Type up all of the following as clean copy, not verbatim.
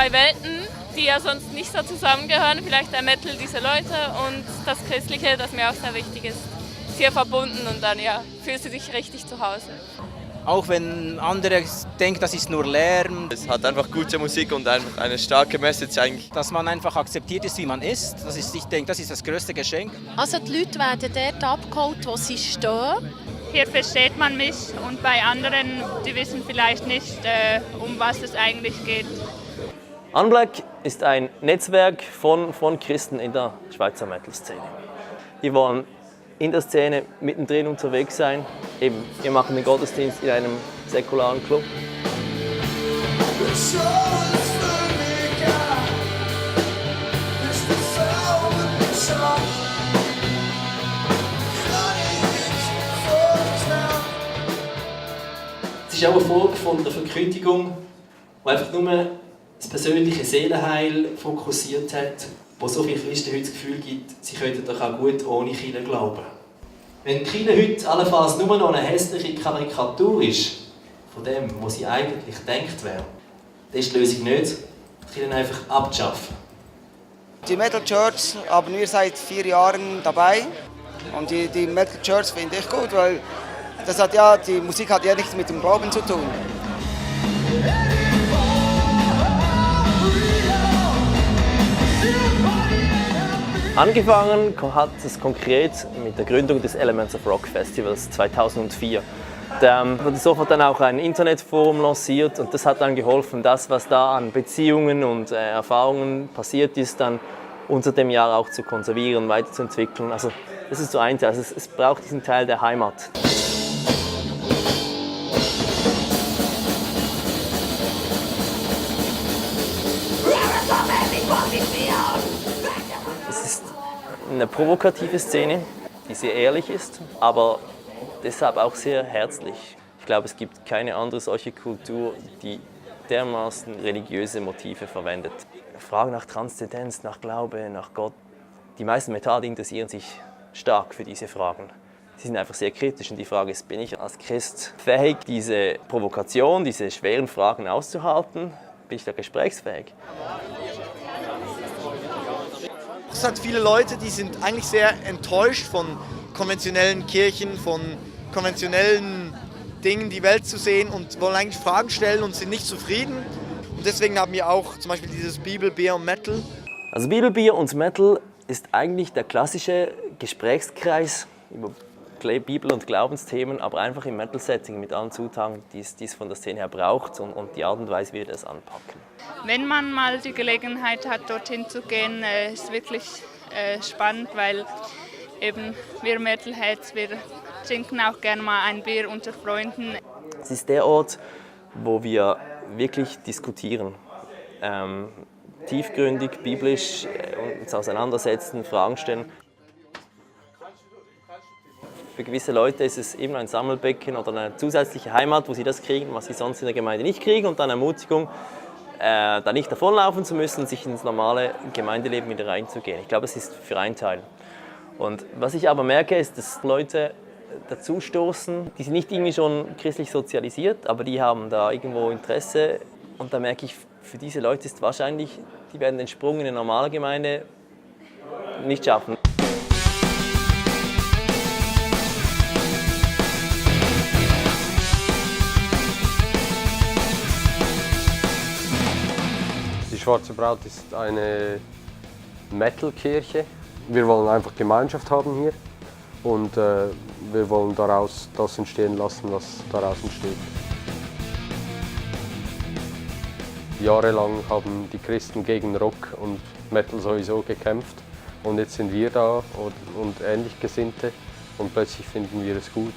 zwei Welten, die ja sonst nicht so zusammengehören. Vielleicht der Metal diese Leute und das Christliche, das mir auch sehr wichtig ist. Sehr verbunden und dann ja, fühlst du dich richtig zu Hause. Auch wenn andere denken, das ist nur Lärm. Es hat einfach gute Musik und einfach eine starke Message eigentlich. Dass man einfach akzeptiert ist, wie man ist. Ich denke, das ist das größte Geschenk. Also die Leute werden dort abgeholt, wo sie stehen. Hier versteht man mich und bei anderen, die wissen vielleicht nicht, um was es eigentlich geht. Unblack ist ein Netzwerk von Christen in der Schweizer Metal-Szene. Die wollen in der Szene mittendrin unterwegs sein. Eben, wir machen den Gottesdienst in einem säkularen Club. Es ist auch eine Folge von der Verkündigung, die einfach nur das persönliche Seelenheil fokussiert hat, wo so viele Christen heute das Gefühl gibt, sie könnten doch auch gut ohne Kirche glauben. Wenn die Kirche heute allenfalls nur noch eine hässliche Karikatur ist von dem, was sie eigentlich denkt wäre, dann ist die Lösung nicht, die Kirche einfach abzuschaffen. Die Metal Church haben wir seit 4 Jahren dabei und die Metal Church finde ich gut, weil die Musik hat ja nichts mit dem Glauben zu tun. Angefangen hat es konkret mit der Gründung des Elements of Rock Festivals 2004. Da wurde sofort dann auch ein Internetforum lanciert und das hat dann geholfen, das, was da an Beziehungen und Erfahrungen passiert ist, dann unter dem Jahr auch zu konservieren, weiterzuentwickeln. Also das ist so ein Teil, also es braucht diesen Teil der Heimat. Es ist eine provokative Szene, die sehr ehrlich ist, aber deshalb auch sehr herzlich. Ich glaube, es gibt keine andere solche Kultur, die dermaßen religiöse Motive verwendet. Fragen nach Transzendenz, nach Glaube, nach Gott. Die meisten Metaller interessieren sich stark für diese Fragen. Sie sind einfach sehr kritisch und die Frage ist, bin ich als Christ fähig, diese Provokation, diese schweren Fragen auszuhalten? Bin ich da gesprächsfähig? Es hat viele Leute, die sind eigentlich sehr enttäuscht von konventionellen Kirchen, von konventionellen Dingen, die Welt zu sehen und wollen eigentlich Fragen stellen und sind nicht zufrieden. Und deswegen haben wir auch zum Beispiel dieses Bibel, Bier und Metal. Also Bibel, Bier und Metal ist eigentlich der klassische Gesprächskreis über Bibel- und Glaubensthemen, aber einfach im Metal-Setting mit allen Zutaten, die es von der Szene her braucht und die Art und Weise, wie wir das anpacken. Wenn man mal die Gelegenheit hat, dorthin zu gehen, ist es wirklich spannend, weil eben wir Metalheads, wir trinken auch gerne mal ein Bier unter Freunden. Es ist der Ort, wo wir wirklich diskutieren, tiefgründig, biblisch uns auseinandersetzen, Fragen stellen. Für gewisse Leute ist es eben ein Sammelbecken oder eine zusätzliche Heimat, wo sie das kriegen, was sie sonst in der Gemeinde nicht kriegen, und dann Ermutigung, da nicht davonlaufen zu müssen, sich ins normale Gemeindeleben wieder reinzugehen. Ich glaube, es ist für einen Teil. Und was ich aber merke, ist, dass Leute dazustoßen, die sind nicht irgendwie schon christlich sozialisiert, aber die haben da irgendwo Interesse. Und da merke ich, für diese Leute ist wahrscheinlich, die werden den Sprung in eine normale Gemeinde nicht schaffen. Die Schwarze Braut ist eine Metal-Kirche. Wir wollen einfach Gemeinschaft haben hier und wir wollen daraus das entstehen lassen, was daraus entsteht. Jahrelang haben die Christen gegen Rock und Metal sowieso gekämpft und jetzt sind wir da und ähnlich Gesinnte und plötzlich finden wir es gut.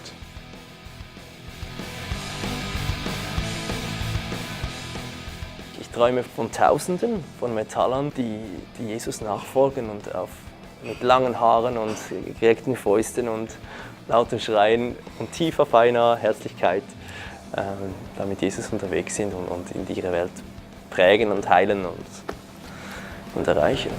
Ich träume von Tausenden von Metallern, die Jesus nachfolgen und mit langen Haaren und gereckten Fäusten und lautem Schreien und tiefer, feiner Herzlichkeit da mit Jesus unterwegs sind und in ihre Welt prägen und heilen und erreichen.